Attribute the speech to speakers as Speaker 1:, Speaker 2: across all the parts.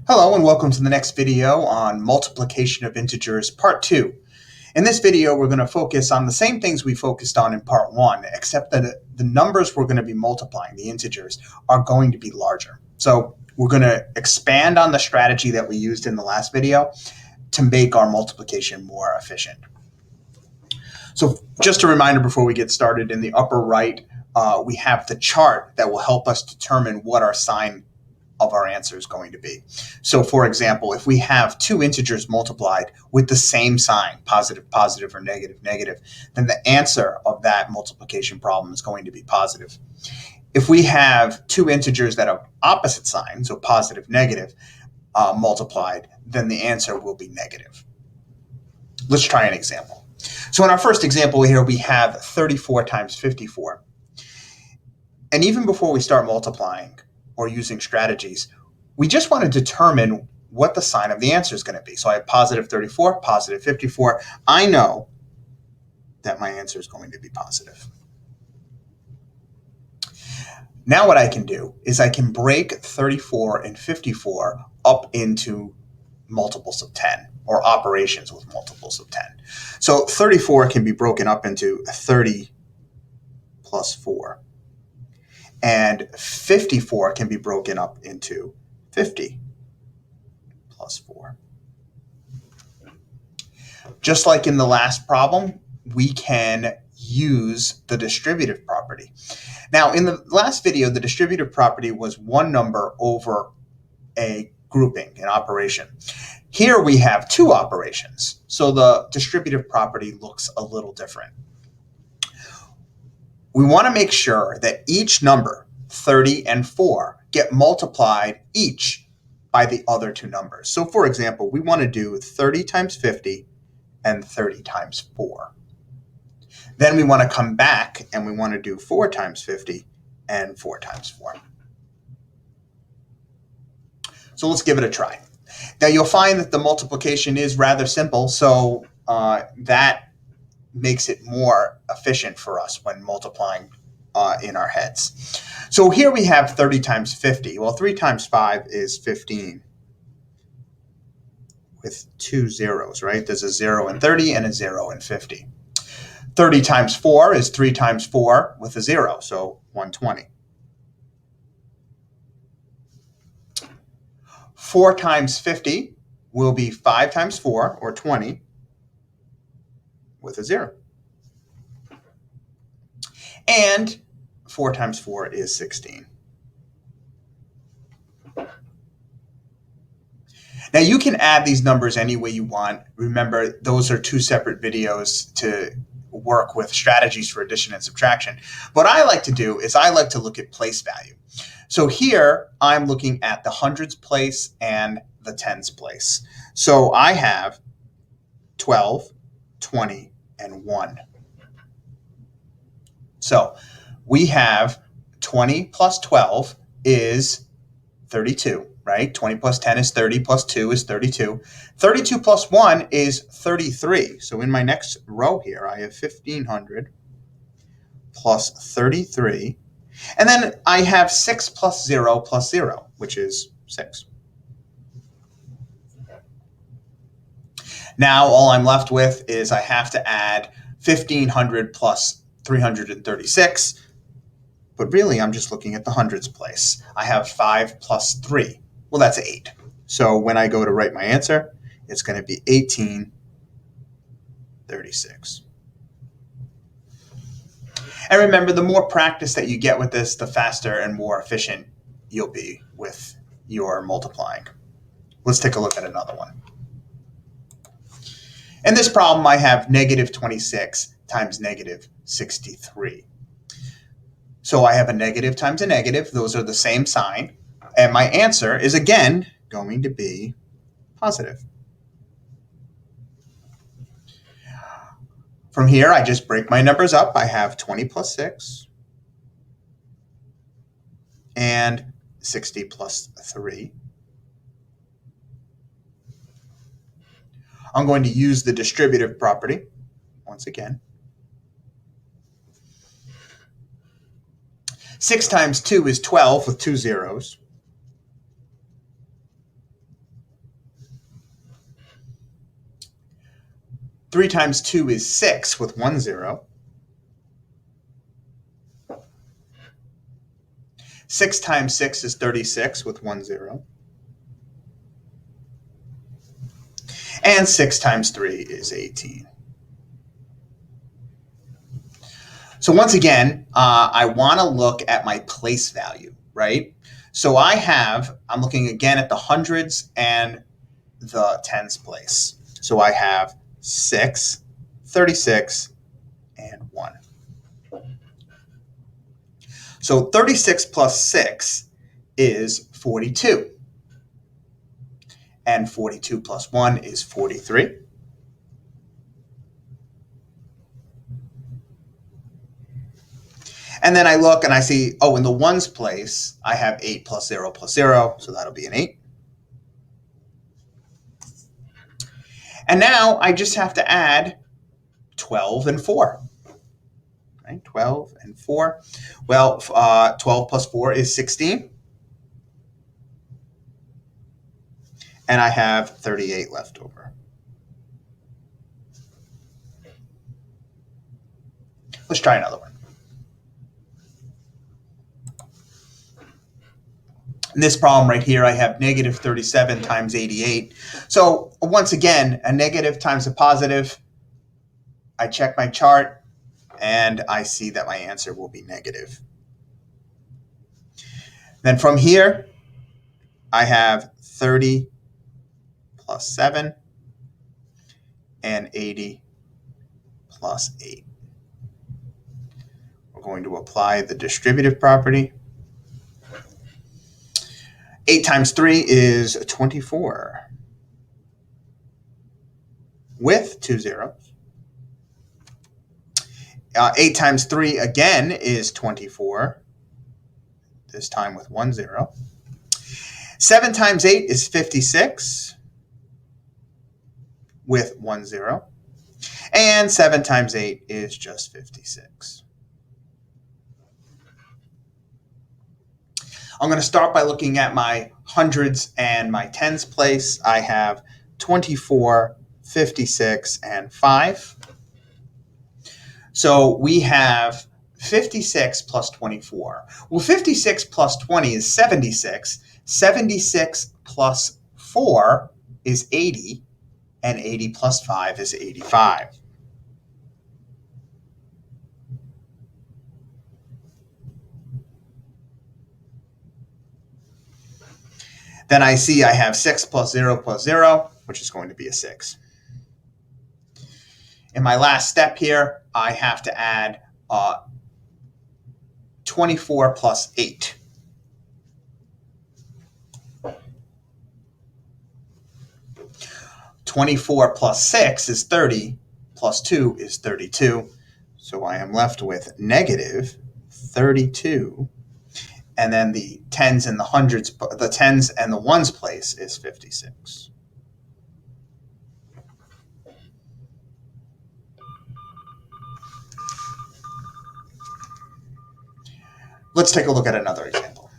Speaker 1: Hello and welcome to the next video on multiplication of integers part 2. In this video we're going to focus on the same things we focused on in part 1, except that the numbers we're going to be multiplying, the integers, are going to be larger. So we're going to expand on the strategy that we used in the last video to make our multiplication more efficient. So just a reminder before we get started, in the upper right we have the chart that will help us determine what our sign of our answer is going to be. So for example, if we have two integers multiplied with the same sign, positive, positive, or negative, negative, then the answer of that multiplication problem is going to be positive. If we have two integers that have opposite signs, so positive, negative, multiplied, then the answer will be negative. Let's try an example. So in our first example here, we have 34 times 54. And even before we start multiplying, or using strategies, we just want to determine what the sign of the answer is going to be. So I have positive 34, positive 54. I know that my answer is going to be positive. Now what I can do is I can break 34 and 54 up into multiples of 10, or operations with multiples of 10. So 34 can be broken up into 30 plus 4. And 54 can be broken up into 50 plus 4. Just like in the last problem, we can use the distributive property. Now, in the last video, the distributive property was one number over a grouping, an operation. Here we have two operations, so the distributive property looks a little different. We want to make sure that each number, 30 and 4, get multiplied each by the other two numbers. So for example, we want to do 30 times 50 and 30 times 4. Then we want to come back and we want to do 4 times 50 and 4 times 4. So let's give it a try. Now you'll find that the multiplication is rather simple, so that makes it more efficient for us when multiplying in our heads. So here we have 30 times 50. Well, 3 times 5 is 15 with two zeros, right? There's a 0 in 30 and a 0 in 50. 30 times 4 is 3 times 4 with a 0, so 120. 4 times 50 will be 5 times 4, or 20, with a 0. And 4 times 4 is 16. Now you can add these numbers any way you want. Remember, those are two separate videos to work with strategies for addition and subtraction. What I like to do is I like to look at place value. So here I'm looking at the hundreds place and the tens place. So I have 12, 20, and 1. So we have 20 plus 12 is 32, right? 20 plus 10 is 30, plus 2 is 32. 32 plus 1 is 33. So in my next row here, I have 1,500 plus 33. And then I have 6 plus 0 plus 0, which is 6. Now all I'm left with is I have to add 1,500 plus 336. But really, I'm just looking at the hundreds place. I have 5 plus 3. Well, that's 8. So when I go to write my answer, it's going to be 1836. And remember, the more practice that you get with this, the faster and more efficient you'll be with your multiplying. Let's take a look at another one. In this problem, I have negative 26 times negative 63. So I have a negative times a negative. Those are the same sign. And my answer is, again, going to be positive. From here, I just break my numbers up. I have 20 plus 6 and 60 plus 3. I'm going to use the distributive property once again. 6 times 2 is 12 with two zeros. 3 times 2 is 6 with 1 0. 6 times 6 is 36 with 1 0. And 6 times 3 is 18. So once again, I want to look at my place value, right? So I'm looking again at the hundreds and the tens place. So I have 6, 36, and 1. So 36 plus 6 is 42. And 42 plus 1 is 43. And then I look and I see, in the ones place, I have 8 plus 0 plus 0, so that'll be an 8. And now I just have to add 12 and 4. Right? 12 and 4. Well, 12 plus 4 is 16. And I have 38 left over. Let's try another one. In this problem right here, I have negative 37 times 88. So once again, a negative times a positive. I check my chart, and I see that my answer will be negative. Then from here, I have 30 plus 7 and 80 plus 8. We're going to apply the distributive property. 8 times 3 is 24 with 2 zeros. 8 times 3 again is 24, this time with 1 0. 7 times 8 is 56 with 1 0. And 7 times 8 is just 56. I'm going to start by looking at my hundreds and my tens place. I have 24, 56, and 5. So we have 56 plus 24. Well, 56 plus 20 is 76. 76 plus 4 is 80. And 80 plus 5 is 85. Then I see I have 6 plus 0 plus 0, which is going to be a 6. In my last step here, I have to add 24 plus 8. (24 plus 6 is 30, plus 2 is 32. So I am left with negative 32. And then the tens and the hundreds, the tens and the ones place is 56. Let's take a look at another example.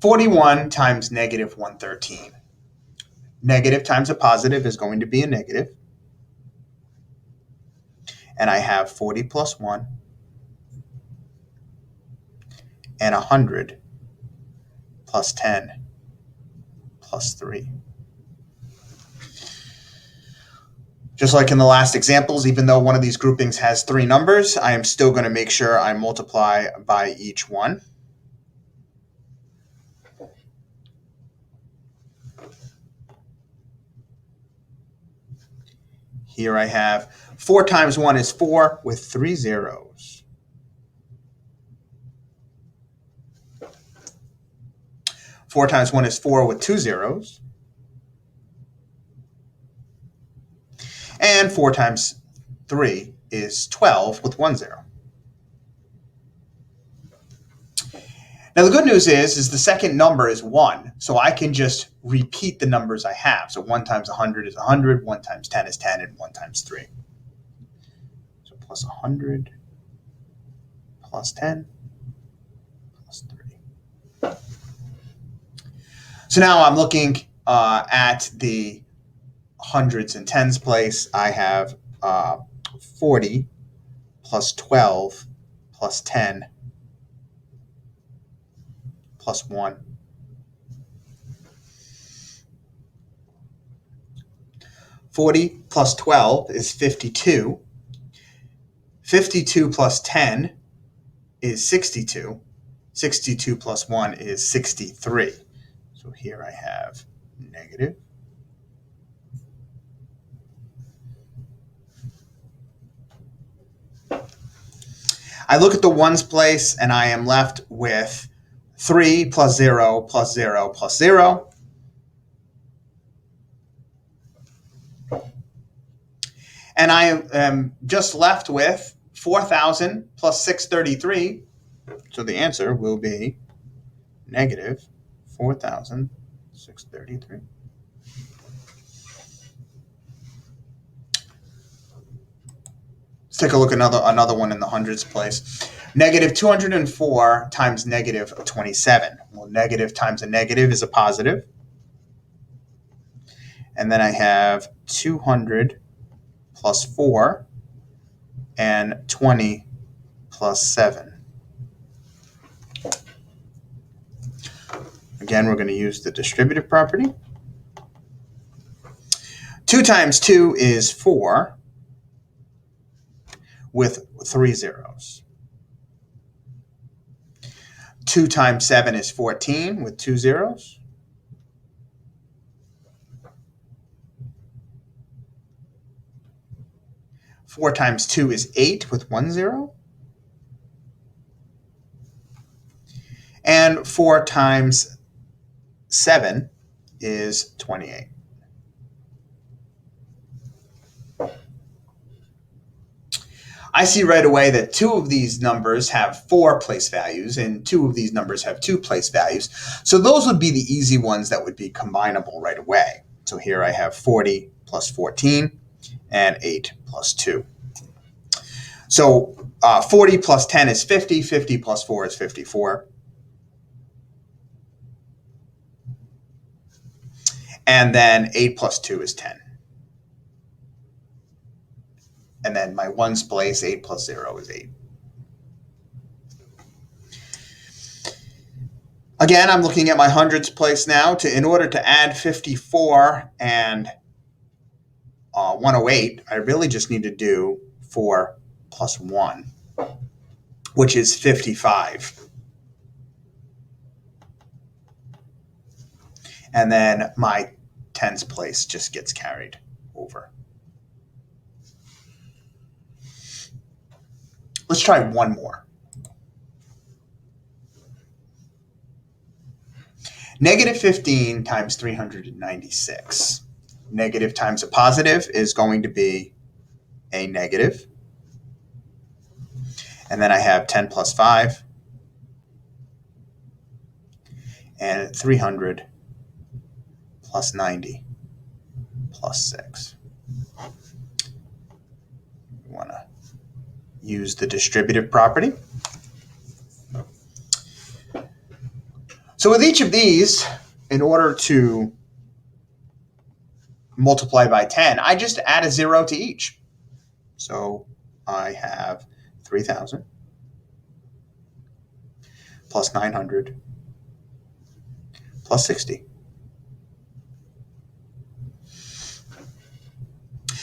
Speaker 1: 41 times negative 113. Negative times a positive is going to be a negative. And I have 40 plus 1 and 100 plus 10 plus 3. Just like in the last examples, even though one of these groupings has 3 numbers, I am still going to make sure I multiply by each one. Here I have 4 times 1 is 4 with 3 zeros. 4 times 1 is 4 with 2 zeros. And 4 times 3 is 12 with 1 zero. Now the good news is the second number is 1, so I can just repeat the numbers I have. So 1 times 100 is 100, 1 times 10 is 10, and 1 times 3. So plus 100, plus 10, plus 3. So now I'm looking at the hundreds and tens place, I have 40 plus 12 plus 10 plus 1. 40 plus 12 is 52. 52 plus 10 is 62. 62 plus 1 is 63. So here I have negative. I look at the ones place and I am left with 3 plus 0 plus 0 plus 0. And I am just left with 4,000 plus 633. So the answer will be negative 4,633. Let's take a look at another one in the hundreds place. Negative 204 times negative 27. Well, negative times a negative is a positive. And then I have 200 plus 4 and 20 plus 7. Again, we're going to use the distributive property. 2 times 2 is 4 with 3 zeros. 2 times 7 is 14 with 2 zeros. 4 times 2 is 8 with 1 zero. And 4 times 7 is 28. I see right away that 2 of these numbers have 4 place values and 2 of these numbers have 2 place values. So those would be the easy ones that would be combinable right away. So here I have 40 plus 14 and 8 plus 2. So 40 plus 10 is 50. 50 plus 4 is 54. And then 8 plus 2 is 10. And then my ones place, 8 plus 0 is 8. Again, I'm looking at my hundreds place now. In order to add 54 and 108, I really just need to do 4 plus 1, which is 55. And then my tens place just gets carried over. Let's try one more. Negative 15 times 396. Negative times a positive is going to be a negative. And then I have 10 plus 5 and 300 plus 90 plus 6. We want to use the distributive property. So with each of these, in order to multiply by 10, I just add a 0 to each. So I have 3,000 plus 900 plus 60.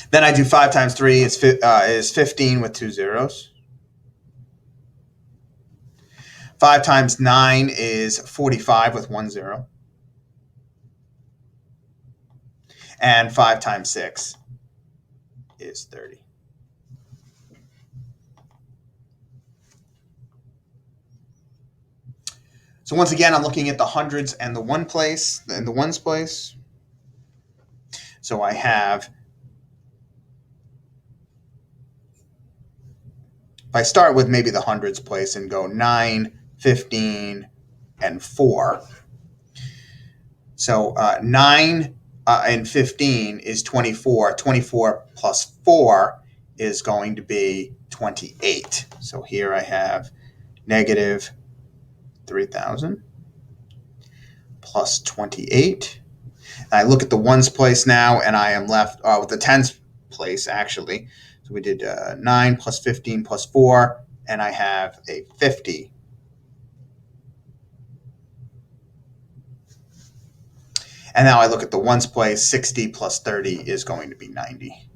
Speaker 1: Then I do 5 times 3 is 15 with 2 zeros. 5 times 9 is 45 with 1 zero. And 5 times 6 is 30. So once again, I'm looking at the hundreds and the ones place. So I have, if I start with maybe the hundreds place and go 9, 15, and 4. So 9 and 15 is 24. 24 plus 4 is going to be 28. So here I have negative 3,000 plus 28 I look at the ones place now, and I am left with the tens place, actually. So we did 9 plus 15 plus 4, and I have a 50. And now I look at the ones place, 60 plus 30 is going to be 90.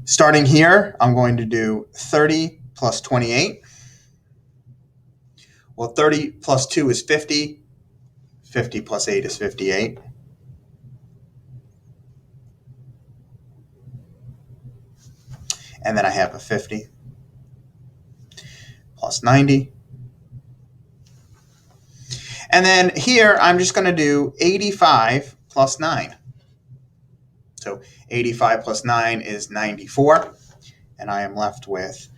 Speaker 1: Starting here, I'm going to do 30 plus 28. Well, 30 plus 2 is 50. 50 plus 8 is 58. And then I have a 50 plus 90. And then here, I'm just going to do 85 plus 9. So 85 plus 9 is 94. And I am left with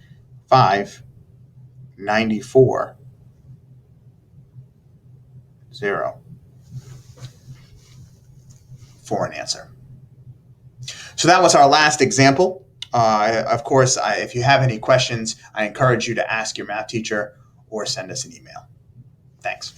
Speaker 1: 594, 0 for an answer. So that was our last example. Of course, if you have any questions, I encourage you to ask your math teacher or send us an email. Thanks.